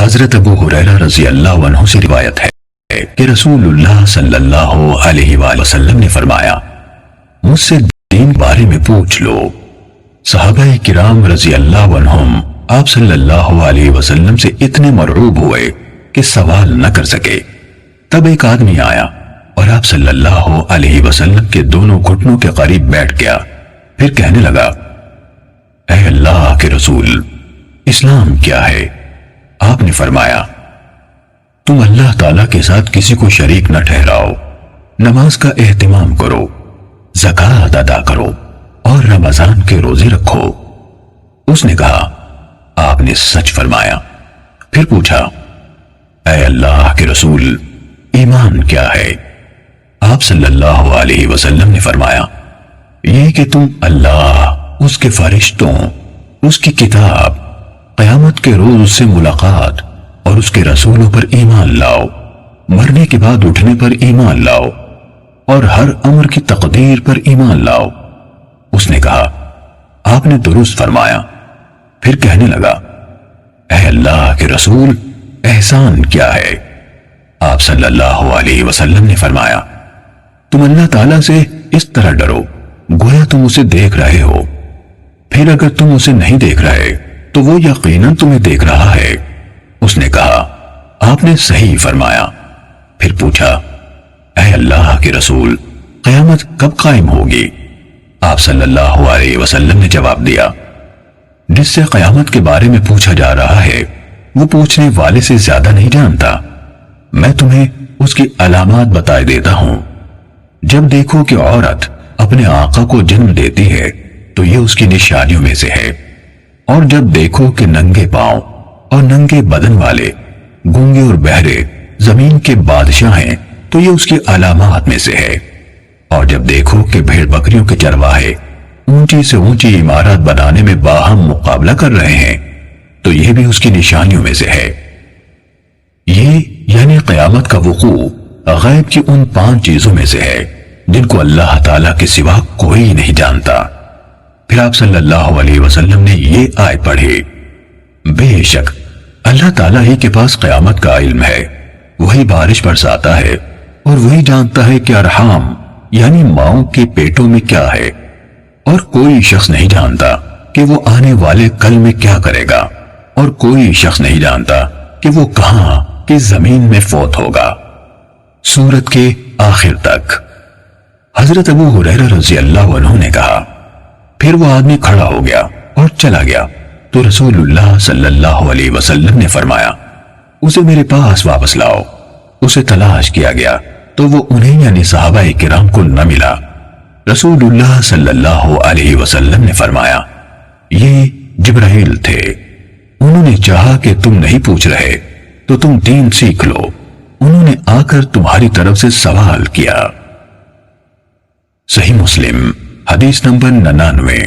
حضرت ابو ہریرہ رضی اللہ عنہ سے روایت ہے کہ رسول اللہ صلی اللہ علیہ وآلہ وسلم نے فرمایا، مجھ سے دین بارے میں پوچھ لو۔ صحابہ کرام رضی اللہ عنہم آپ صلی اللہ علیہ وسلم سے اتنے مرعوب ہوئے کہ سوال نہ کر سکے۔ تب ایک آدمی آیا اور آپ صلی اللہ علیہ وسلم کے دونوں گھٹنوں کے قریب بیٹھ گیا، پھر کہنے لگا، اے اللہ کے رسول، اسلام کیا ہے؟ آپ نے فرمایا، تم اللہ تعالیٰ کے ساتھ کسی کو شریک نہ ٹھہراؤ، نماز کا اہتمام کرو، زکوٰۃ ادا کرو اور رمضان کے روزے رکھو۔ اس نے کہا، آپ نے سچ فرمایا۔ پھر پوچھا، اے اللہ کے رسول، ایمان کیا ہے؟ آپ صلی اللہ علیہ وسلم نے فرمایا، یہ کہ تم اللہ، اس کے فرشتوں، اس کی کتاب، قیامت کے روز اس سے ملاقات اور اس کے رسولوں پر ایمان لاؤ، مرنے کے بعد اٹھنے پر ایمان لاؤ اور ہر امر کی تقدیر پر ایمان لاؤ۔ اس نے کہا، آپ نے درست فرمایا۔ پھر کہنے لگا، اے اللہ کے رسول، احسان کیا ہے؟ آپ صلی اللہ علیہ وسلم نے فرمایا، تم اللہ تعالیٰ سے اس طرح ڈرو گویا تم اسے دیکھ رہے ہو، پھر اگر تم اسے نہیں دیکھ رہے تو وہ یقیناً تمہیں دیکھ رہا ہے۔ اس نے کہا، آپ نے صحیح فرمایا۔ پھر پوچھا، اے اللہ کے رسول، قیامت کب قائم ہوگی؟ آپ صلی اللہ علیہ وسلم نے جواب دیا، جس سے قیامت کے بارے میں پوچھا جا رہا ہے وہ پوچھنے والے سے زیادہ نہیں جانتا۔ میں تمہیں اس کی علامات بتائے دیتا ہوں۔ جب دیکھو کہ عورت اپنے آقا کو جنم دیتی ہے تو یہ اس کی نشانیوں میں سے ہے، اور جب دیکھو کہ ننگے پاؤں اور ننگے بدن والے، گونگے اور بہرے زمین کے بادشاہ ہیں تو یہ اس کی علامات میں سے ہے، اور جب دیکھو کہ بھیڑ بکریوں کے چرواہے اونچی سے اونچی عمارت بنانے میں باہم مقابلہ کر رہے ہیں تو یہ بھی اس کی نشانیوں میں سے ہے۔ یہ یعنی قیامت کا وقوع غیب کی ان 5 چیزوں میں سے ہے جن کو اللہ تعالیٰ کے سوا کوئی نہیں جانتا۔ پھر آپ صلی اللہ علیہ وسلم نے یہ آیت پڑھی، بے شک اللہ تعالیٰ ہی کے پاس قیامت کا علم ہے، وہی بارش برساتا ہے اور وہی جانتا ہے کہ ارحام یعنی ماؤں کے پیٹوں میں کیا ہے، اور کوئی شخص نہیں جانتا کہ وہ آنے والے کل میں کیا کرے گا، اور کوئی شخص نہیں جانتا کہ وہ کہاں کس زمین میں فوت ہوگا۔ سورت کے آخر تک۔ حضرت ابو ہریرہ رضی اللہ عنہ نے کہا، پھر وہ آدمی کھڑا ہو گیا اور چلا گیا تو رسول اللہ صلی اللہ علیہ وسلم نے فرمایا، اسے میرے پاس واپس لاؤ۔ اسے تلاش کیا گیا تو وہ انہیں یعنی صحابہ کرام کو نہ ملا۔ رسول اللہ صلی اللہ علیہ وسلم نے فرمایا، یہ جبرائیل تھے، انہوں نے چاہا کہ تم نہیں پوچھ رہے تو تم دین سیکھ لو، انہوں نے آ کر تمہاری طرف سے سوال کیا۔ صحیح مسلم حدیث نمبر 99۔